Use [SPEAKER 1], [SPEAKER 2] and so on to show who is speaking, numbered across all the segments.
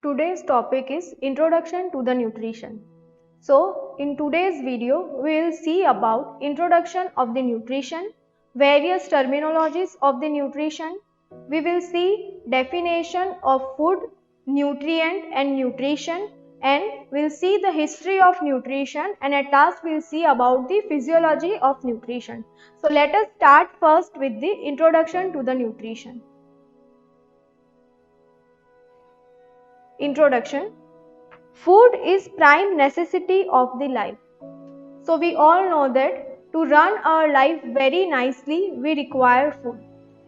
[SPEAKER 1] Today's topic is Introduction to the Nutrition. So, in today's video, we will see about introduction of the nutrition, various terminologies of the nutrition. We will see definition of food, nutrient and nutrition, and we'll see the history of nutrition, and at last we'll see about the physiology of nutrition. So, let us start first with the introduction to the nutrition. Introduction. Food is prime necessity of the life. So we all know that to run our life very nicely we require food,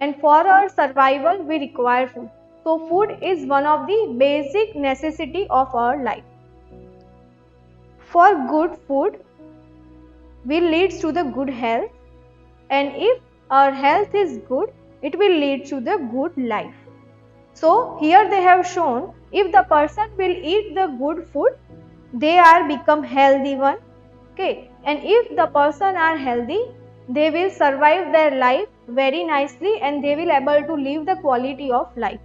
[SPEAKER 1] and for our survival we require food. So food is one of the basic necessity of our life. For good food will leads to the good health, and if our health is good it will lead to the good life. So here they have shown if the person will eat the good food, they are become healthy one. Okay, and if the person are healthy, they will survive their life very nicely and they will able to live the quality of life.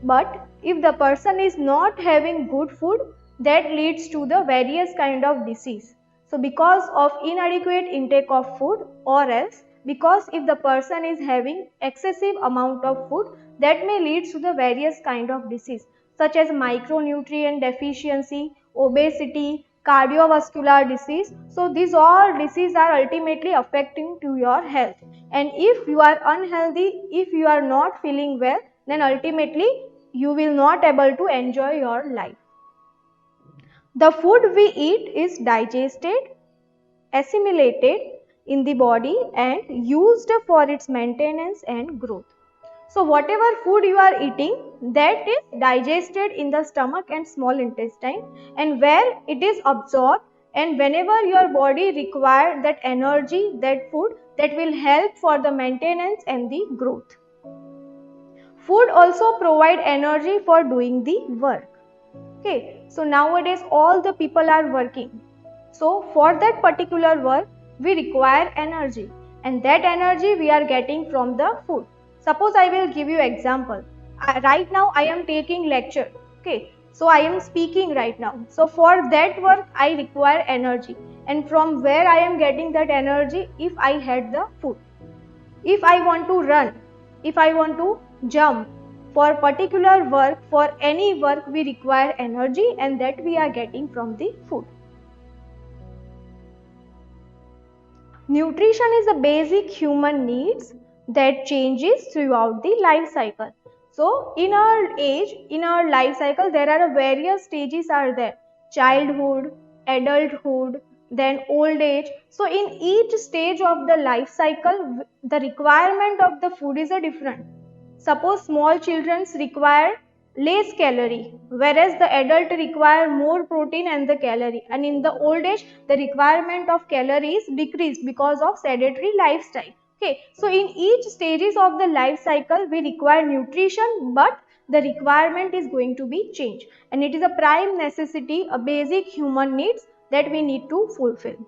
[SPEAKER 1] But if the person is not having good food, that leads to the various kind of disease. So because of inadequate intake of food, or else because if the person is having excessive amount of food, that may lead to the various kind of disease such as micronutrient deficiency, obesity, cardiovascular disease. So these all diseases are ultimately affecting to your health, and if you are unhealthy, if you are not feeling well, then ultimately you will not able to enjoy your life. The food we eat is digested, assimilated in the body and used for its maintenance and growth. So whatever food you are eating, that is digested in the stomach and small intestine, and where it is absorbed, and whenever your body requires that energy, that food, that will help for the maintenance and the growth. Food also provide energy for doing the work. Okay, so nowadays all the people are working. So for that particular work, we require energy, and that energy we are getting from the food. Suppose I will give you example. Right now I am taking lecture. Okay, so I am speaking right now. So for that work I require energy, and from where I am getting that energy? If I had the food. If I want to run, if I want to jump, for particular work, for any work we require energy, and that we are getting from the food. Nutrition is a basic human needs that changes throughout the life cycle. So in our age, in our life cycle, there are various stages are there: childhood, adulthood, then old age. So in each stage of the life cycle, the requirement of the food is a different. Suppose small children require less calorie, whereas the adult require more protein and the calorie, and in the old age the requirement of calories decrease because of sedentary lifestyle. Okay, so in each stages of the life cycle we require nutrition, but the requirement is going to be changed, and it is a prime necessity, a basic human needs that we need to fulfill.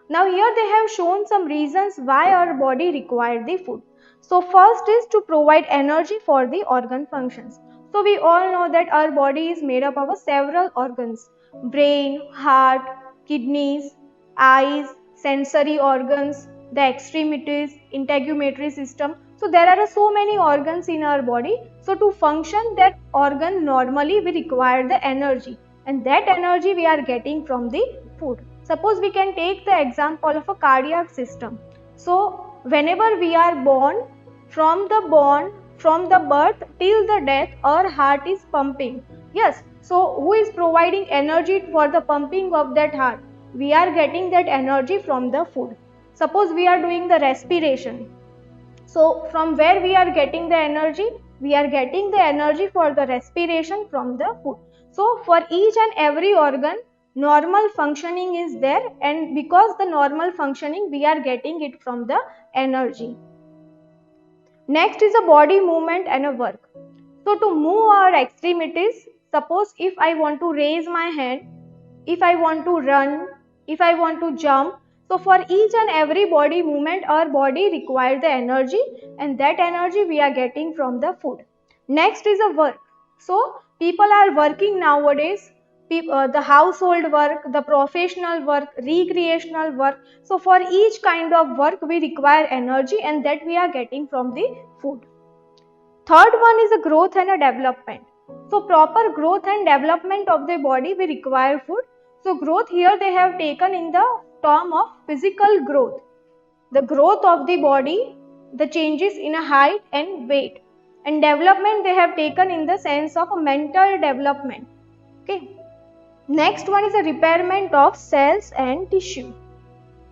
[SPEAKER 1] Now here they have shown some reasons why our body requires the food. So first is to provide energy for the organ functions. So we all know that our body is made up of several organs: brain, heart, kidneys, eyes, sensory organs, the extremities, integumentary system. So there are so many organs in our body. So to function that organ normally we require the energy, and that energy we are getting from the food. Suppose we can take the example of a cardiac system. So whenever we are born, from the birth till the death, our heart is pumping. Yes, so who is providing energy for the pumping of that heart? We are getting that energy from the food. Suppose we are doing the respiration. So from where we are getting the energy? We are getting the energy for the respiration from the food. So for each and every organ, normal functioning is there, and because the normal functioning we are getting it from the energy. Next is a body movement and a work. So to move our extremities, suppose if I want to raise my hand, if I want to run, if I want to jump, so for each and every body movement our body requires the energy, and that energy we are getting from the food. Next is a work. So people are working nowadays, the household work, the professional work, recreational work. So for each kind of work we require energy, and that we are getting from the food. Third one is a growth and a development. So proper growth and development of the body we require food. So growth here they have taken in the term of physical growth, the growth of the body, the changes in a height and weight. And development they have taken in the sense of a mental development. Okay. Next one is a repairment of cells and tissue.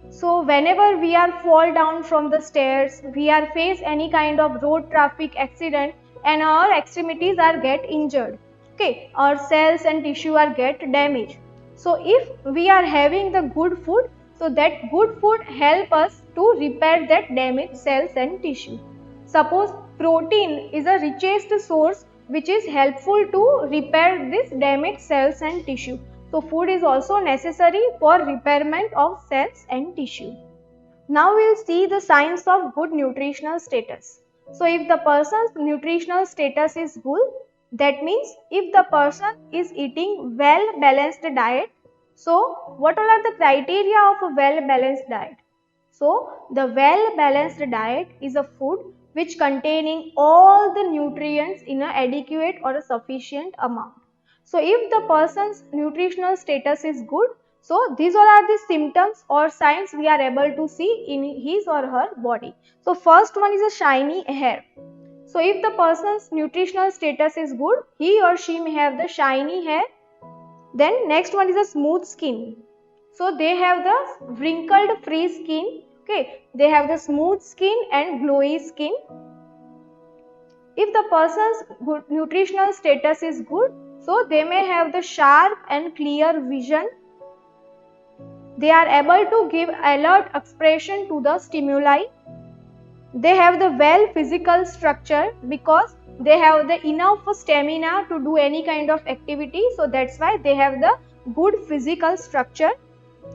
[SPEAKER 1] So whenever we are fall down from the stairs, we are face any kind of road traffic accident and our extremities are get injured. Okay, our cells and tissue are get damaged. So if we are having the good food, so that good food help us to repair that damaged cells and tissue. Suppose protein is a richest source which is helpful to repair this damaged cells and tissue. So food is also necessary for repairment of cells and tissue. Now we will see the signs of good nutritional status. So if the person's nutritional status is good, that means if the person is eating well balanced diet. So what all are the criteria of a well balanced diet? So the well balanced diet is a food which containing all the nutrients in an adequate or a sufficient amount. So if the person's nutritional status is good, so these all are the symptoms or signs we are able to see in his or her body. So first one is a shiny hair. So if the person's nutritional status is good, he or she may have the shiny hair. Then next one is a smooth skin. So they have the wrinkled free skin. Okay, they have the smooth skin and glowy skin. If the person's nutritional status is good, so they may have the sharp and clear vision. They are able to give alert expression to the stimuli. They have the well physical structure because they have the enough stamina to do any kind of activity. So that's why they have the good physical structure,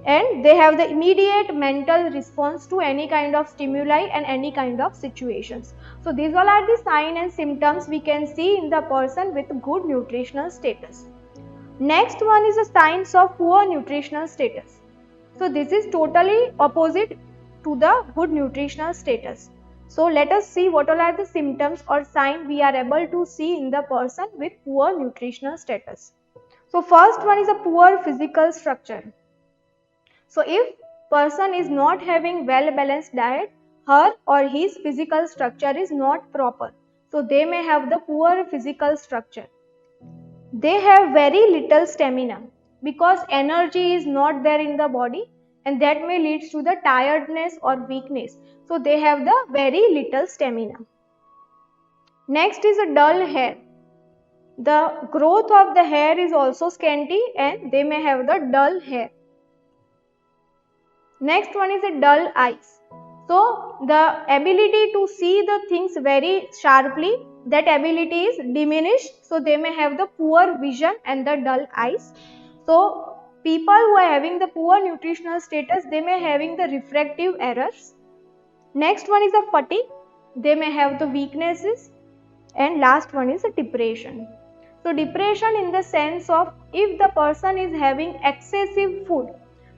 [SPEAKER 1] and they have the immediate mental response to any kind of stimuli and any kind of situations. So these all are the signs and symptoms we can see in the person with good nutritional status. Next one is the signs of poor nutritional status. So this is totally opposite to the good nutritional status. So let us see what all are the symptoms or signs we are able to see in the person with poor nutritional status. So first one is a poor physical structure. So if person is not having well balanced diet, her or his physical structure is not proper. So they may have the poor physical structure. They have very little stamina because energy is not there in the body, and that may lead to the tiredness or weakness. So they have the very little stamina. Next is a dull hair. The growth of the hair is also scanty and they may have the dull hair. Next one is a dull eyes. So the ability to see the things very sharply, that ability is diminished. So they may have the poor vision and the dull eyes. So people who are having the poor nutritional status, they may having the refractive errors. Next one is a fatigue. They may have the weaknesses. And last one is a depression. So depression in the sense of if the person is having excessive food.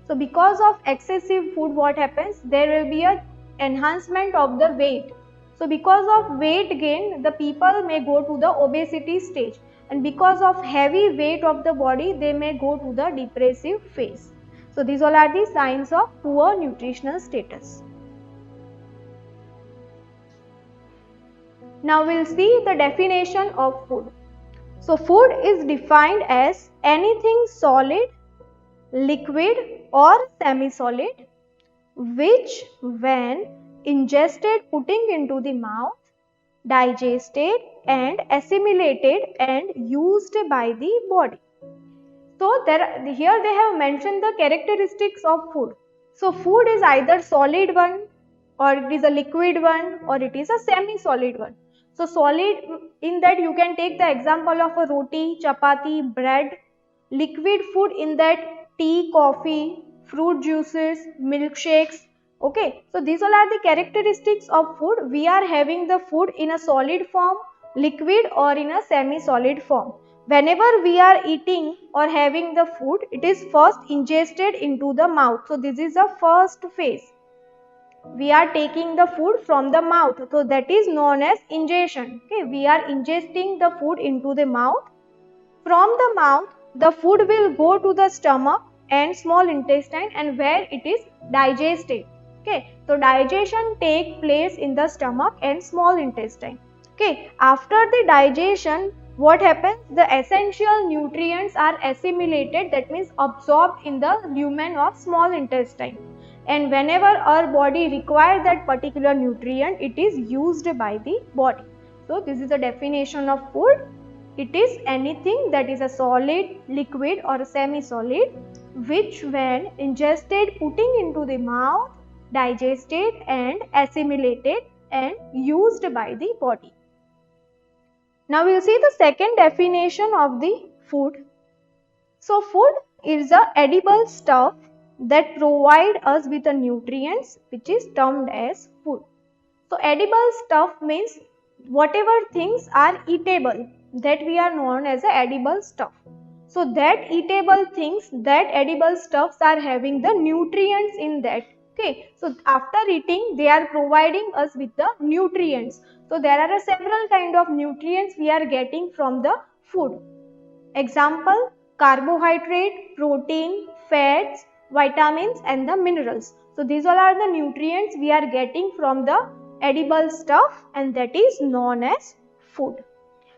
[SPEAKER 1] So because of excessive food, what happens? There will be a enhancement of the weight. So because of weight gain, the people may go to the obesity stage, and because of heavy weight of the body, they may go to the depressive phase. So these all are the signs of poor nutritional status. Now we'll see the definition of food. So food is defined as anything solid, liquid or semi-solid, which when ingested, putting into the mouth, digested and assimilated and used by the body. So here they have mentioned the characteristics of food. So food is either solid one, or it is a liquid one, or it is a semi-solid one. So solid, in that you can take the example of a roti, chapati, bread. Liquid food, in that tea, coffee, fruit juices, milkshakes. Okay, so these all are the characteristics of food. We are having the food in a solid form, liquid or in a semi-solid form. Whenever we are eating or having the food, it is first ingested into the mouth. So this is the first phase. We are taking the food from the mouth, so that is known as ingestion. Okay, we are ingesting the food into the mouth. From the mouth, the food will go to the stomach and small intestine, and where it is digested. Okay, so digestion take place in the stomach and small intestine. Okay, after the digestion, what happens? The essential nutrients are assimilated, that means absorbed in the lumen of small intestine. And whenever our body requires that particular nutrient, it is used by the body. So this is the definition of food. It is anything that is a solid, liquid or a semi-solid, which when ingested, putting into the mouth, digested and assimilated and used by the body. Now we will see the second definition of the food. So food is a edible stuff that provide us with the nutrients, which is termed as food. So edible stuff means whatever things are eatable, that we are known as a edible stuff. So that eatable things, that edible stuffs are having the nutrients in that. Okay, so after eating, they are providing us with the nutrients. So there are several kind of nutrients we are getting from the food. Example: carbohydrate, protein, fats, vitamins and the minerals. So these all are the nutrients we are getting from the edible stuff, and that is known as food.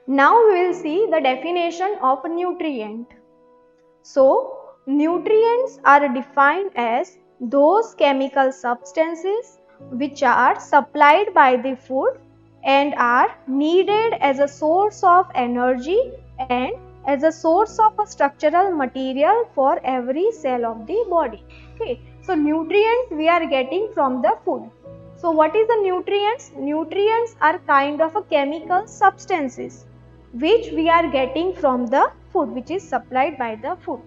[SPEAKER 1] Now we will see the definition of nutrient. So nutrients are defined as those chemical substances which are supplied by the food and are needed as a source of energy and as a source of a structural material for every cell of the body. Okay, so nutrients we are getting from the food. So what is the nutrients? Nutrients are kind of a chemical substances which we are getting from the food, which is supplied by the food.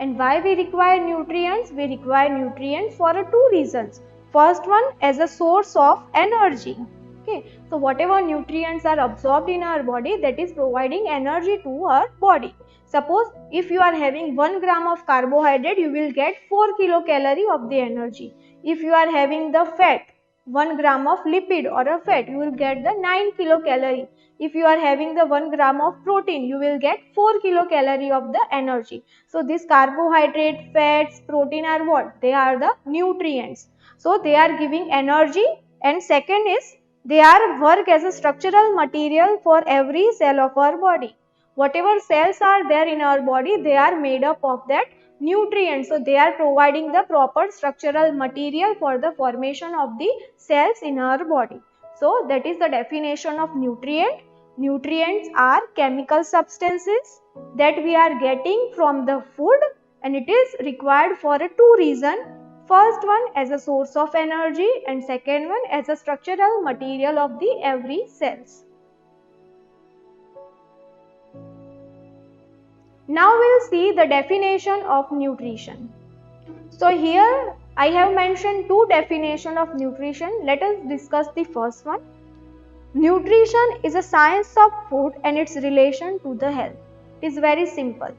[SPEAKER 1] And why we require nutrients? We require nutrients for two reasons. First one, as a source of energy. Okay, so whatever nutrients are absorbed in our body, that is providing energy to our body. Suppose if you are having 1 gram of carbohydrate, you will get 4 kilocalorie of the energy. If you are having the fat, 1 gram of lipid or a fat, you will get the 9 kilocalorie. If you are having the 1 gram of protein, you will get 4 kilocalorie of the energy. So this carbohydrate, fats, protein are what? They are the nutrients. So they are giving energy, and second is they are work as a structural material for every cell of our body. Whatever cells are there in our body, they are made up of that nutrients. So they are providing the proper structural material for the formation of the cells in our body. So that is the definition of nutrient. Nutrients are chemical substances that we are getting from the food, and it is required for two reasons. First one, as a source of energy, and second one, as a structural material of the every cells. Now we will see the definition of nutrition. So here I have mentioned two definitions of nutrition. Let us discuss the first one. Nutrition is a science of food and its relation to the health. It is very simple.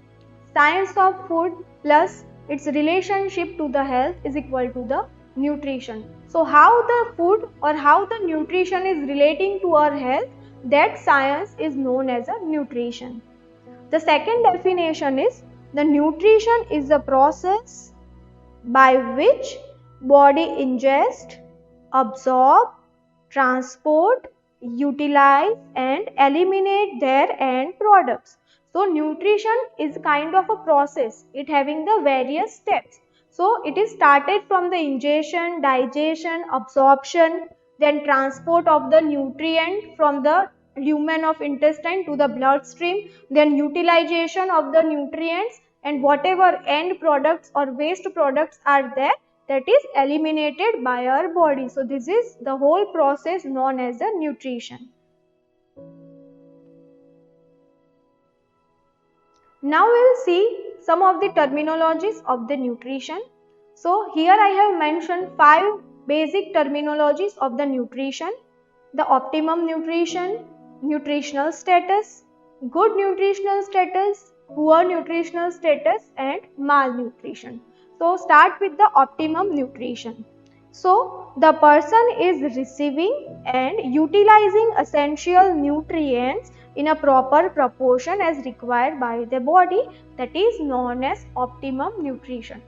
[SPEAKER 1] Science of food plus its relationship to the health is equal to the nutrition. So how the food or how the nutrition is relating to our health, that science is known as a nutrition. The second definition is the nutrition is the process by which body ingest, absorb, transport, utilize and eliminate their end products. So nutrition is kind of a process, it having the various steps. So it is started from the ingestion, digestion, absorption, then transport of the nutrient from the lumen of intestine to the bloodstream, then utilization of the nutrients, and whatever end products or waste products are there, that is eliminated by our body. So this is the whole process known as the nutrition. Now we will see some of the terminologies of the nutrition. So here I have mentioned 5 basic terminologies of the nutrition: the optimum nutrition, nutritional status, good nutritional status, poor nutritional status, and malnutrition. So start with the optimum nutrition. So the person is receiving and utilizing essential nutrients in a proper proportion as required by the body, that is known as optimum nutrition.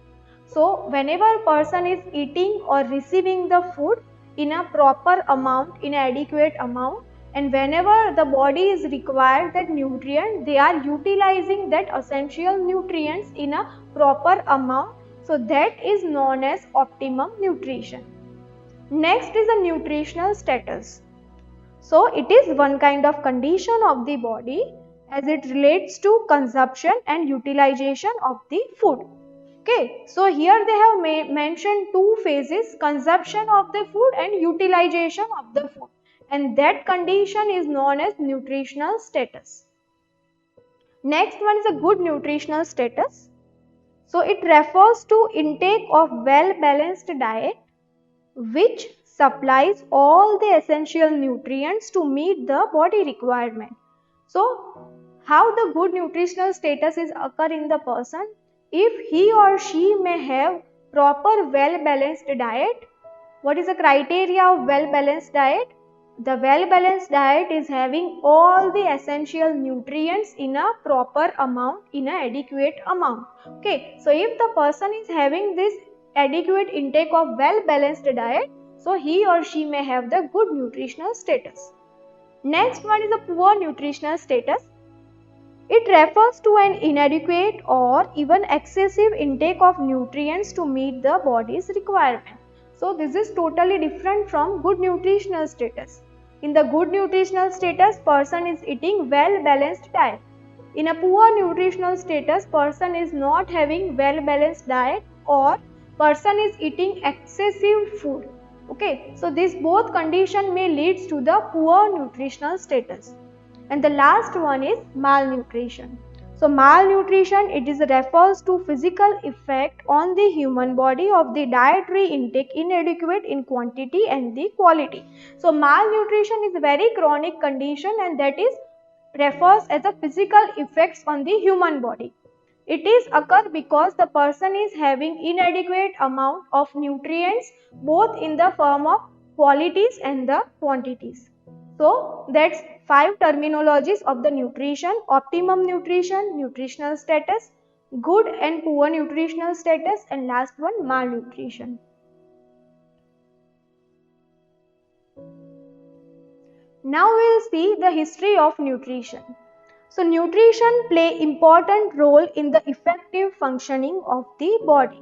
[SPEAKER 1] So whenever person is eating or receiving the food in a proper amount, in an adequate amount, and whenever the body is required that nutrient, they are utilizing that essential nutrients in a proper amount. So that is known as optimum nutrition. Next is a nutritional status. So it is one kind of condition of the body as it relates to consumption and utilization of the food. Okay, so here they have mentioned two phases, consumption of the food and utilization of the food, and that condition is known as nutritional status. Next one is a good nutritional status. So it refers to intake of well-balanced diet which supplies all the essential nutrients to meet the body requirement. So how the good nutritional status is occur in the person? If he or she may have proper well-balanced diet. What is the criteria of well-balanced diet? The well-balanced diet is having all the essential nutrients in a proper amount, in an adequate amount. Okay, so if the person is having this adequate intake of well-balanced diet, so he or she may have the good nutritional status. Next one is a poor nutritional status. It refers to an inadequate or even excessive intake of nutrients to meet the body's requirement. So this is totally different from good nutritional status. In the good nutritional status, person is eating well-balanced diet. In a poor nutritional status, person is not having well-balanced diet or person is eating excessive food. Okay, so this both condition may leads to the poor nutritional status. And the last one is malnutrition. So malnutrition, it is refers to physical effect on the human body of the dietary intake inadequate in quantity and the quality. So malnutrition is a very chronic condition and that is refers as a physical effects on the human body. It is occur because the person is having inadequate amount of nutrients both in the form of qualities and the quantities. So that's 5 terminologies of the nutrition: optimum nutrition, nutritional status, good and poor nutritional status, and last one malnutrition. Now we will see the history of nutrition. So nutrition play important role in the effective functioning of the body.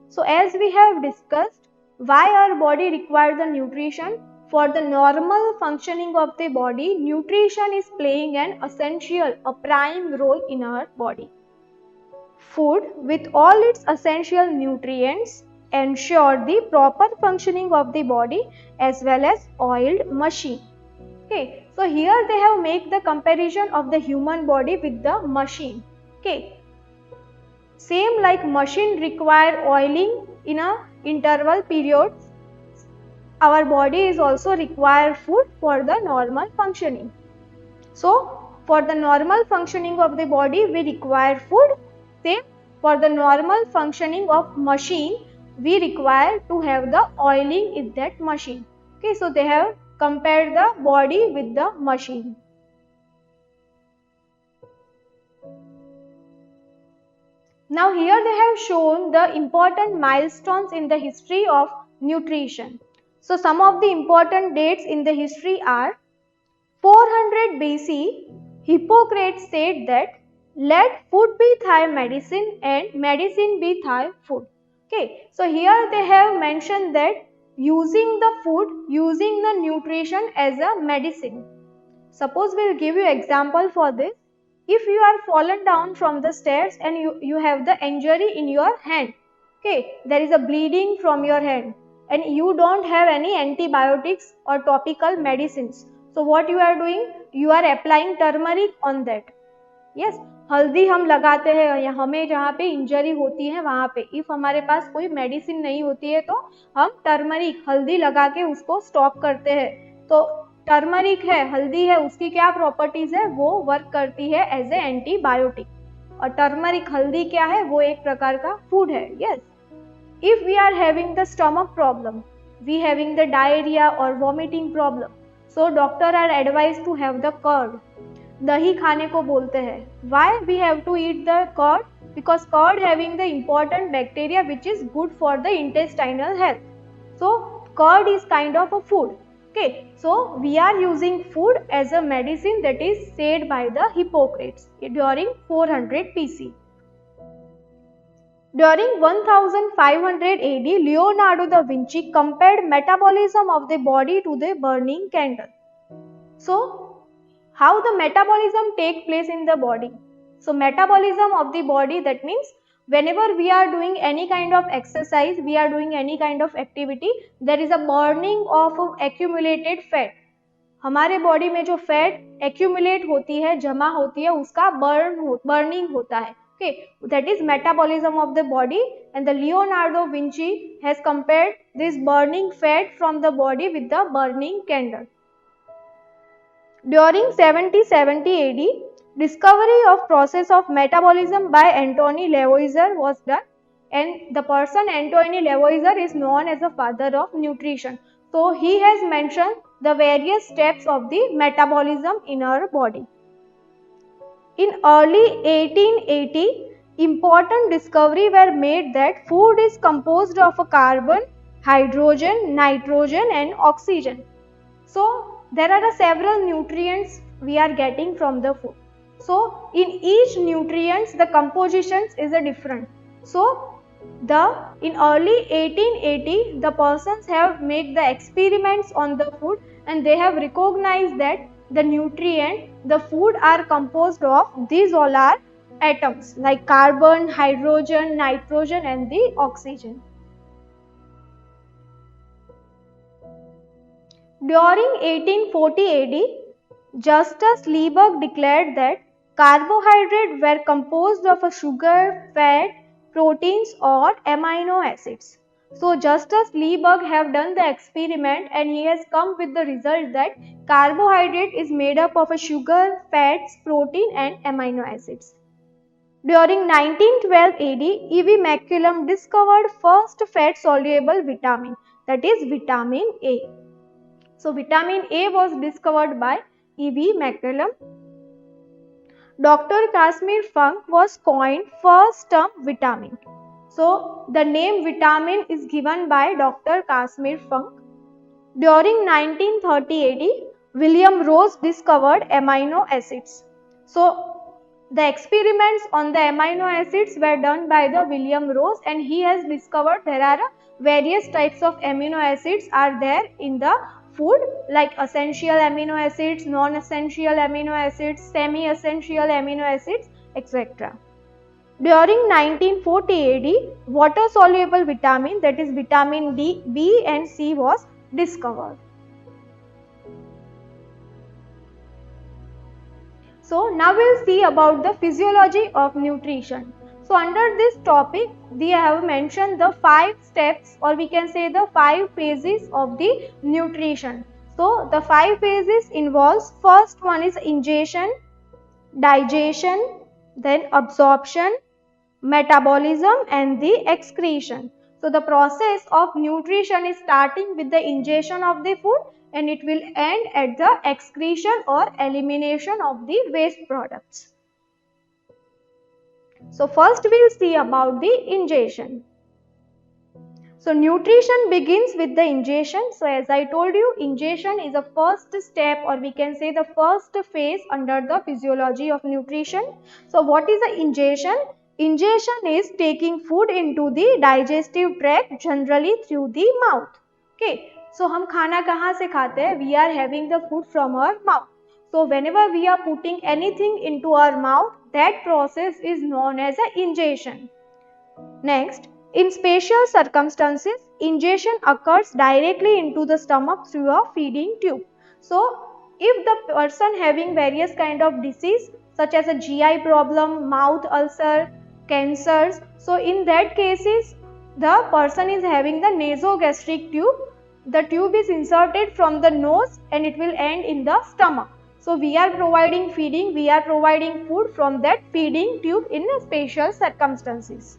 [SPEAKER 1] So as we have discussed, why our body requires the nutrition? For the normal functioning of the body, nutrition is playing an essential, a prime role in our body. Food with all its essential nutrients ensure the proper functioning of the body as well as oiled machine. Okay, so here they have made the comparison of the human body with the machine. Okay, same like machine require oiling in a interval periods, our body is also require food for the normal functioning. So for the normal functioning of the body we require food. Same for the normal functioning of machine we require to have the oiling in that machine. Okay, so they have compared the body with the machine. Now here they have shown the important milestones in the history of nutrition. So some of the important dates in the history are 400 BC, Hippocrates said that let food be thy medicine and medicine be thy food. Okay, so here they have mentioned that using the food, using the nutrition as a medicine. Suppose we will give you example for this. If you are fallen down from the stairs and you have the injury in your hand, okay, there is a bleeding from your hand and you don't have any antibiotics or topical medicines. So what you are doing? You are applying turmeric on that. Yes, हल्दी हम लगाते हैं हमें जहाँ पे injury होती है वहाँ पे. इफ हमारे पास कोई मेडिसिन नहीं होती है तो हम टर्मरिक हल्दी लगा के उसको स्टॉप करते हैं. तो टर्मरिक है, हल्दी है, उसकी क्या प्रॉपर्टीज है, वो वर्क करती है एज ए एंटीबायोटिक। और टर्मरिक हल्दी क्या है, वो एक प्रकार का फूड है। Yes, if we are having the stomach problem, we having the diarrhoea और vomiting problem, so doctor are advise to have the curd, दही खाने को बोलते हैं। Why we have to eat the curd, because curd having the important bacteria which is good for the intestinal health, so curd is kind of a food. Okay, so we are using food as a medicine that is said by the Hippocrates during 400 BC. During 1500 AD, Leonardo da Vinci compared metabolism of the body to the burning candle. So, how the metabolism take place in the body? So, metabolism of the body, that means whenever we are doing any kind of exercise, we are doing any kind of activity, there is a burning of accumulated fat. हमारे body में जो fat accumulate होती है, जमा होती है, उसका burning होता है। Okay, that is metabolism of the body, and the Leonardo Vinci has compared this burning fat from the body with the burning candle. During 70 AD, discovery of process of metabolism by Antony Lavoisier was done, and the person Antony Lavoisier is known as the father of nutrition. So he has mentioned the various steps of the metabolism in our body. In early 1880, important discovery were made that food is composed of a carbon, hydrogen, nitrogen and oxygen. So there are several nutrients we are getting from the food. So in each nutrients the compositions is a different. So in early 1880 the persons have made the experiments on the food, and they have recognized that the nutrient, the food are composed of these all are atoms like carbon, hydrogen, nitrogen and the oxygen. During 1840 AD, Justus Liebig declared that carbohydrates were composed of a sugar, fat, proteins or amino acids. So Justus Liebig have done the experiment, and he has come with the result that carbohydrate is made up of a sugar, fats, protein and amino acids. During 1912 AD, E.V. McCallum discovered first fat soluble vitamin, that is vitamin A. So vitamin A was discovered by E.V. McCallum. Dr. Casimir Funk was coined first term vitamin. So the name vitamin is given by Dr. Casimir Funk. During 1930 AD, William Rose discovered amino acids. So the experiments on the amino acids were done by the William Rose, and he has discovered there are various types of amino acids are there in the food, like essential amino acids, non-essential amino acids, semi-essential amino acids, etc. During 1940 AD, water-soluble vitamin, that is vitamin D, B and C was discovered. So now we will see about the physiology of nutrition. So under this topic, we have mentioned the 5 steps, or we can say the 5 phases of the nutrition. So the 5 phases involves, first one is ingestion, digestion, then absorption, metabolism and the excretion. So the process of nutrition is starting with the ingestion of the food, and it will end at the excretion or elimination of the waste products. So first we will see about the ingestion. So nutrition begins with the ingestion. So as I told you, ingestion is the first step, or we can say the first phase under the physiology of nutrition. So what is the ingestion? Ingestion is taking food into the digestive tract, generally through the mouth. Okay. So हम खाना कहाँ से खाते हैं? We are having the food from our mouth. So whenever we are putting anything into our mouth, that process is known as an ingestion. Next, in special circumstances, ingestion occurs directly into the stomach through a feeding tube. So if the person having various kind of disease such as a GI problem, mouth ulcer, cancers, so in that cases the person is having the nasogastric tube the tube is inserted from the nose and it will end in the stomach. So we are providing feeding, we are providing food from that feeding tube in special circumstances.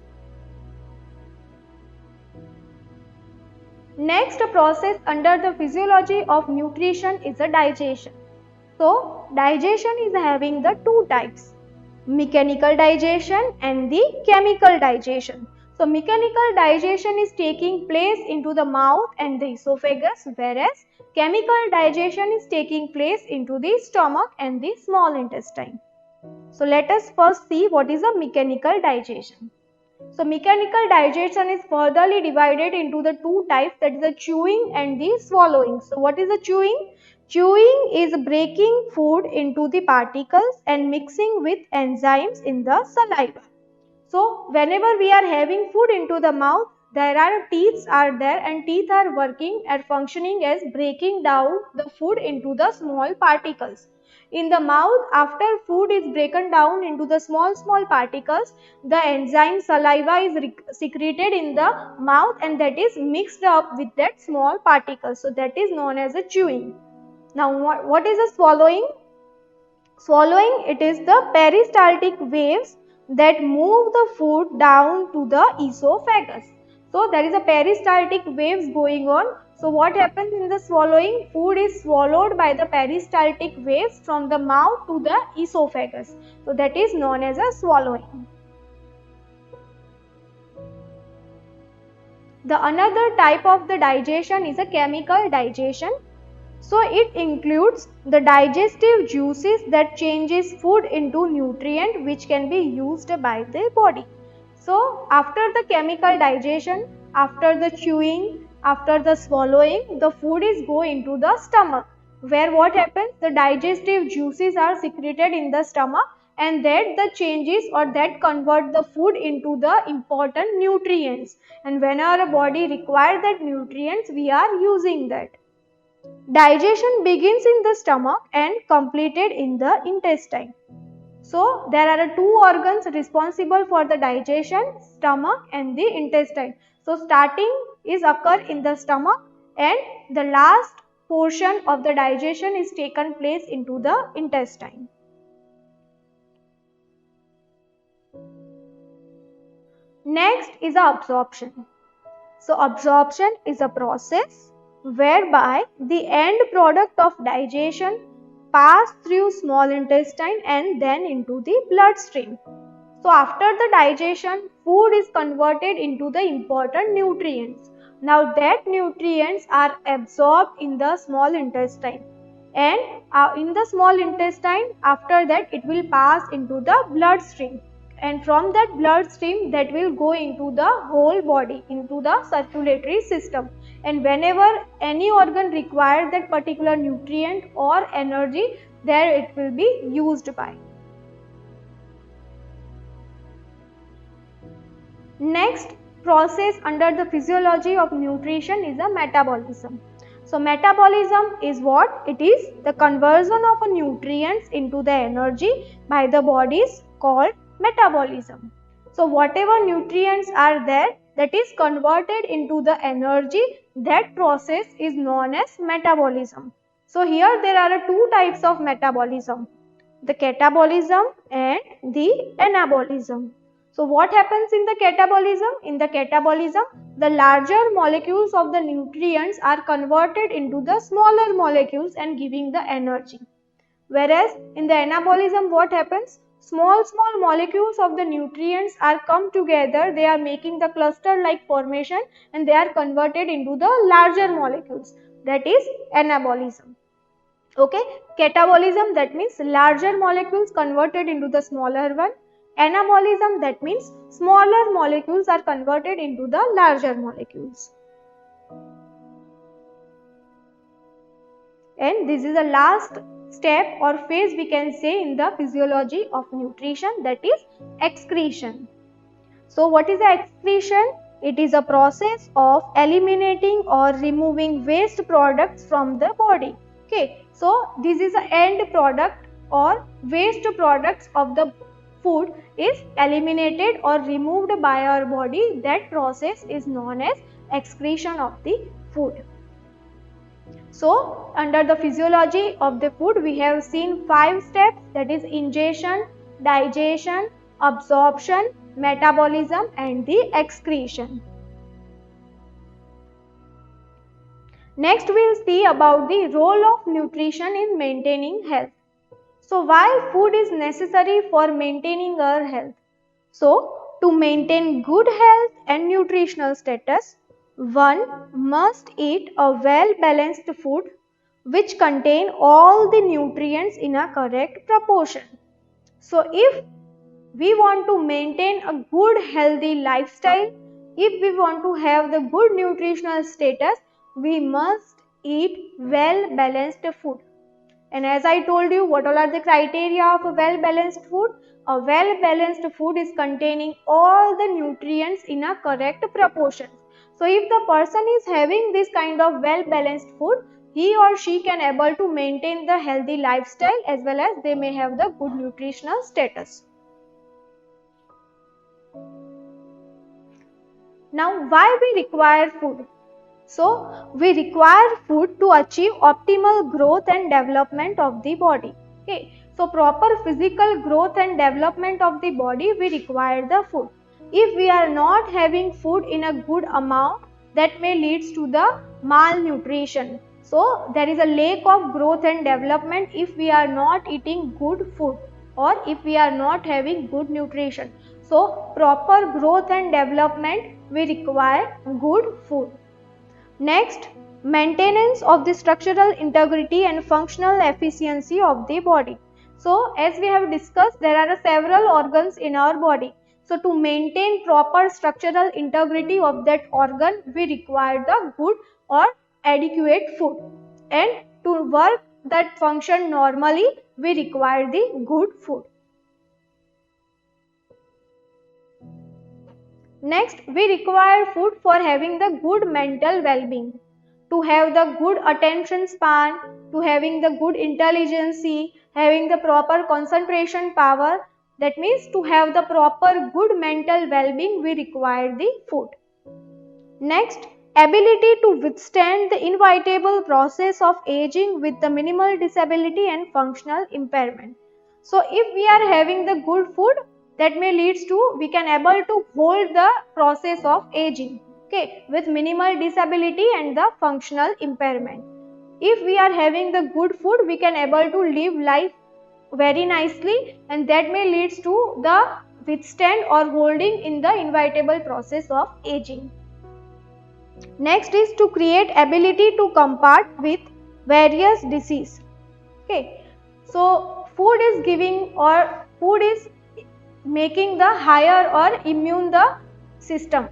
[SPEAKER 1] Next process under the physiology of nutrition is the digestion. So digestion is having the two types, mechanical digestion and the chemical digestion. So mechanical digestion is taking place into the mouth and the esophagus, whereas chemical digestion is taking place into the stomach and the small intestine. So let us first see what is a mechanical digestion. So mechanical digestion is furtherly divided into the two types, that is the chewing and the swallowing. So what is the chewing? Chewing is breaking food into the particles and mixing with enzymes in the saliva. So whenever we are having food into the mouth, there are teeth are there and teeth are working and functioning as breaking down the food into the small particles. In the mouth, after food is broken down into the small particles, the enzyme saliva is secreted in the mouth and that is mixed up with that small particles. So that is known as a chewing. Now what is the swallowing? Swallowing, it is the peristaltic waves that move the food down to the esophagus. So there is a peristaltic waves going on. So what happens in the swallowing? Food is swallowed by the peristaltic waves from the mouth to the esophagus. So that is known as a swallowing. The another type of the digestion is a chemical digestion. So it includes the digestive juices that changes food into nutrient which can be used by the body. So after the chemical digestion, after the chewing, after the swallowing, the food is go into the stomach, where what happens? The digestive juices are secreted in the stomach and that the changes or that convert the food into the important nutrients, and when our body requires that nutrients, we are using that. Digestion begins in the stomach and completed in the intestine. So there are two organs responsible for the digestion, stomach and the intestine. So starting is occur in the stomach and the last portion of the digestion is taken place into the intestine. Next is absorption. So absorption is a process whereby the end product of digestion pass through small intestine and then into the bloodstream. So after the digestion, food is converted into the important nutrients. Now that nutrients are absorbed in the small intestine, and in the small intestine, after that it will pass into the bloodstream, and from that bloodstream that will go into the whole body, into the circulatory system, and whenever any organ requires that particular nutrient or energy, there it will be used by. Next process under the physiology of nutrition is a metabolism. So metabolism is what? It is the conversion of a nutrients into the energy by the body is called metabolism. So whatever nutrients are there that is converted into the energy, that process is known as metabolism. So here there are two types of metabolism, the catabolism and the anabolism. So what happens in the catabolism? In the catabolism, the larger molecules of the nutrients are converted into the smaller molecules and giving the energy. Whereas in the anabolism, what happens? Small molecules of the nutrients are come together, they are making the cluster like formation and they are converted into the larger molecules. That is anabolism. Okay, catabolism, that means larger molecules converted into the smaller one. Anabolism, that means smaller molecules are converted into the larger molecules. And this is the last step or phase we can say in the physiology of nutrition, that is excretion. So what is the excretion? It is a process of eliminating or removing waste products from the body. Okay, so this is the end product or waste products of the food is eliminated or removed by our body. That process is known as excretion of the food. So under the physiology of the food, we have seen 5 steps, that is ingestion, digestion, absorption, metabolism and the excretion. Next we will see about the role of nutrition in maintaining health. So why food is necessary for maintaining our health? So to maintain good health and nutritional status, one must eat a well-balanced food which contain all the nutrients in a correct proportion. So if we want to maintain a good healthy lifestyle, if we want to have the good nutritional status, we must eat well-balanced food. And as I told you, what all are the criteria of a well-balanced food? A well-balanced food is containing all the nutrients in a correct proportion. So if the person is having this kind of well-balanced food, he or she can able to maintain the healthy lifestyle as well as they may have the good nutritional status. Now why we require food? So we require food to achieve optimal growth and development of the body. Okay. So proper physical growth and development of the body, we require the food. If we are not having food in a good amount, that may leads to the malnutrition. So there is a lack of growth and development if we are not eating good food or if we are not having good nutrition. So proper growth and development, we require good food. Next, maintenance of the structural integrity and functional efficiency of the body. So as we have discussed, there are several organs in our body. So to maintain proper structural integrity of that organ, we require the good or adequate food. And to work that function normally, we require the good food. Next, we require food for having the good mental well-being, to have the good attention span, to having the good intelligence, having the proper concentration power. That means to have the proper good mental well-being, we require the food. Next, ability to withstand the inevitable process of aging with the minimal disability and functional impairment. So if we are having the good food, that may leads to we can able to hold the process of aging, okay, with minimal disability and the functional impairment. If we are having the good food, we can able to live life very nicely, and that may leads to the withstand or holding in the inevitable process of aging. Next is to create ability to combat with various disease. Okay, so food is giving or food is making the higher or immune the system.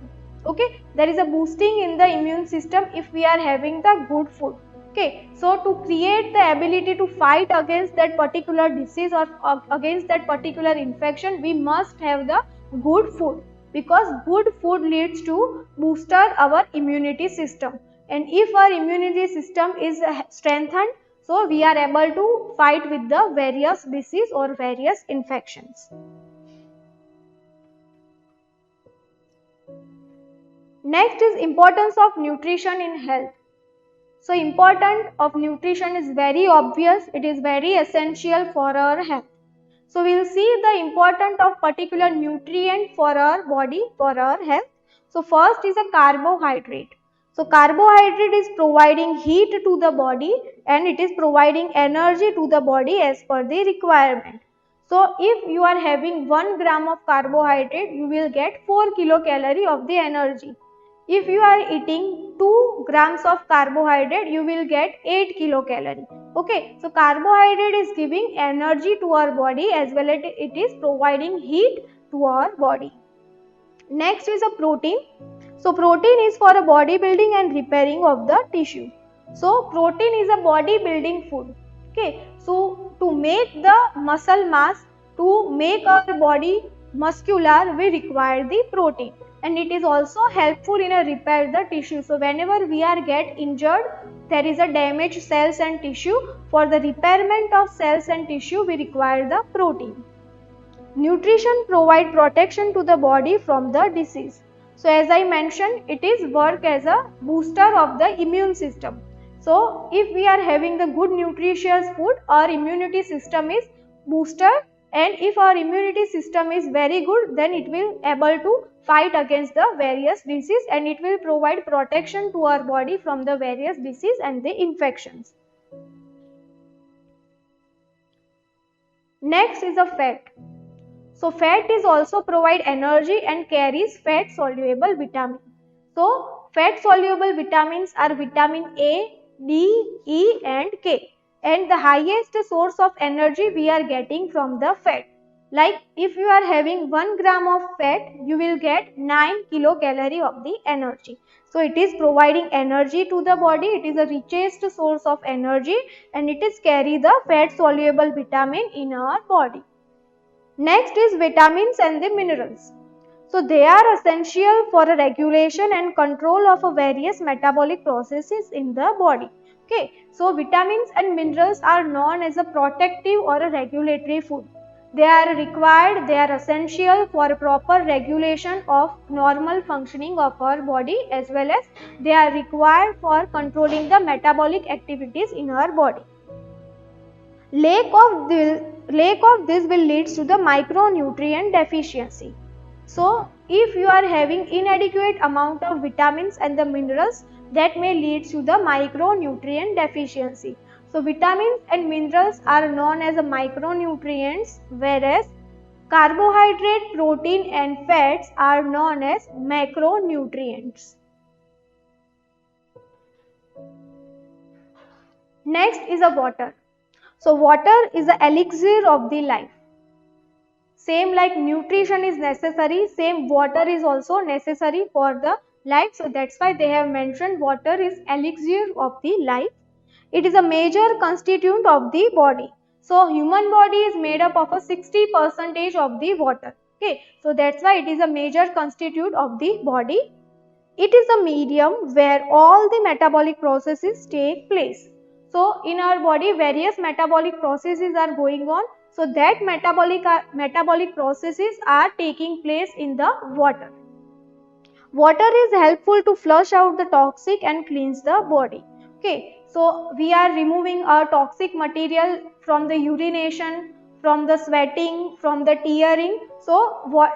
[SPEAKER 1] Okay, there is a boosting in the immune system if we are having the good food. Okay, so to create the ability to fight against that particular disease or against that particular infection, we must have the good food, because good food leads to booster our immunity system, and if our immunity system is strengthened, so we are able to fight with the various disease or various infections. Next is importance of nutrition in health. So importance of nutrition is very obvious, it is very essential for our health. So we will see the importance of particular nutrient for our body, for our health. So first is a carbohydrate. So carbohydrate is providing heat to the body and it is providing energy to the body as per the requirement. So if you are having 1 gram of carbohydrate, you will get 4 kilocalorie of the energy. If you are eating 2 grams of carbohydrate, you will get 8 kilocalorie. Okay, so carbohydrate is giving energy to our body as well as it is providing heat to our body. Next is a protein. So protein is for a body building and repairing of the tissue. So protein is a body building food. Okay, so to make the muscle mass, to make our body muscular, we require the protein. And it is also helpful in a repair the tissue. So whenever we are get injured, there is a damaged cells and tissue. For the repairment of cells and tissue, we require the protein. Nutrition provide protection to the body from the disease. So as I mentioned, it is work as a booster of the immune system. So if we are having the good nutritious food, our immunity system is boosted, and if our immunity system is very good, then it will able to fight against the various disease, and it will provide protection to our body from the various disease and the infections. Next is a fat. So fat is also provide energy and carries fat soluble vitamin. So fat soluble vitamins are vitamin A, D, E and K, and the highest source of energy we are getting from the fat. Like if you are having 1 gram of fat, you will get 9 kilocalorie of the energy. So it is providing energy to the body, it is the richest source of energy, and it is carry the fat soluble vitamin in our body. Next is vitamins and the minerals. So they are essential for a regulation and control of a various metabolic processes in the body. Okay, so vitamins and minerals are known as a protective or a regulatory food. They are required, they are essential for proper regulation of normal functioning of our body, as well as they are required for controlling the metabolic activities in our body. Lack of this will lead to the micronutrient deficiency. So if you are having inadequate amount of vitamins and the minerals, that may lead to the micronutrient deficiency. So vitamins and minerals are known as the micronutrients, whereas carbohydrate, protein and fats are known as macronutrients. Next is a water. So water is the elixir of the life. Same like nutrition is necessary, same water is also necessary for the life. So that's why they have mentioned water is elixir of the life. It is a major constituent of the body. So human body is made up of a 60% of the water. Okay, so that's why it is a major constituent of the body. It is a medium where all the metabolic processes take place. So in our body various metabolic processes are going on. So that metabolic processes are taking place in the water. Water is helpful to flush out the toxic and cleanse the body. Okay, so we are removing our toxic material from the urination, from the sweating, from the tearing. So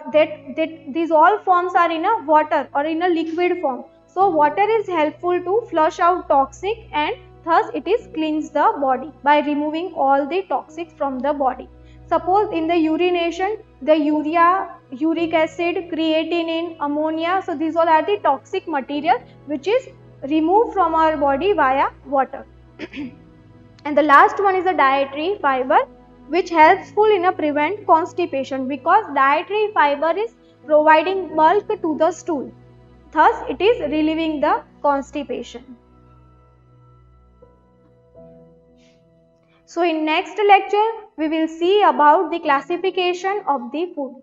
[SPEAKER 1] these all forms are in a water or in a liquid form. So water is helpful to flush out toxic, and thus it is cleanse the body by removing all the toxics from the body. Suppose in the urination, the urea, uric acid, creatinine, ammonia, so these all are the toxic material which is removed from our body via water. And the last one is the dietary fiber, which helpful in a prevent constipation, because dietary fiber is providing bulk to the stool. Thus it is relieving the constipation. So in next lecture we will see about the classification of the food.